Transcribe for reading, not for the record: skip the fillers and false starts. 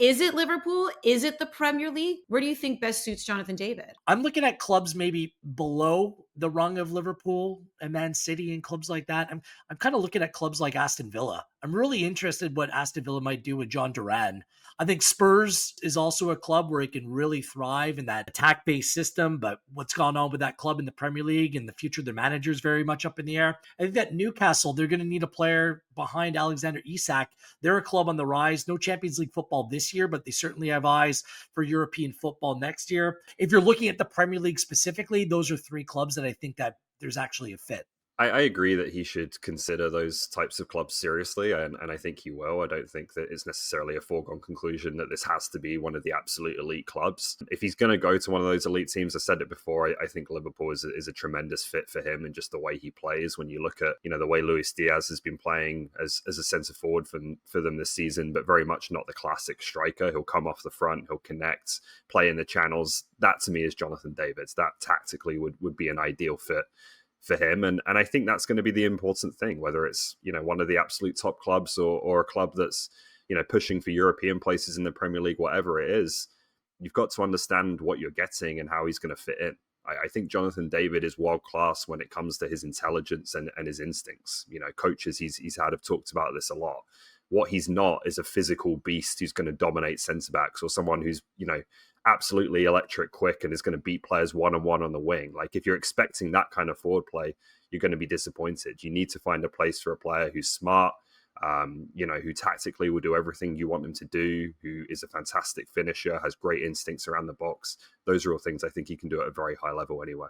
Is it Liverpool? Is it the Premier League? Where do you think best suits Jonathan David? I'm looking at clubs maybe below the rung of Liverpool and Man City and clubs like that. I'm kind of looking at clubs like Aston Villa. I'm really interested what Aston Villa might do with John Duran. I think Spurs is also a club where it can really thrive in that attack-based system, but what's gone on with that club in the Premier League and the future of their manager is very much up in the air. I think that Newcastle, they're going to need a player behind Alexander Isak. They're a club on the rise. No Champions League football this year, but they certainly have eyes for European football next year. If you're looking at the Premier League specifically, those are three clubs that I think that there's actually a fit. I agree that he should consider those types of clubs seriously, and I think he will. I don't think that it's necessarily a foregone conclusion that this has to be one of the absolute elite clubs. If he's going to go to one of those elite teams, I said it before, I think Liverpool is a tremendous fit for him and just the way he plays. When you look at, the way Luis Diaz has been playing as a centre forward for them this season, but very much not the classic striker. He'll come off the front, he'll connect, play in the channels. That to me is Jonathan David. That tactically would be an ideal fit for him. And I think that's going to be the important thing, whether it's, one of the absolute top clubs or a club that's, pushing for European places in the Premier League, whatever it is, you've got to understand what you're getting and how he's going to fit in. I think Jonathan David is world class when it comes to his intelligence and his instincts. Coaches he's had have talked about this a lot. What he's not is a physical beast who's going to dominate centre backs or someone who's, absolutely electric quick and is going to beat players one-on-one on the wing. Like, if you're expecting that kind of forward play, you're going to be disappointed. You need to find a place for a player who's smart, who tactically will do everything you want him to do, who is a fantastic finisher, has great instincts around the box. Those are all things I think he can do at a very high level anyway.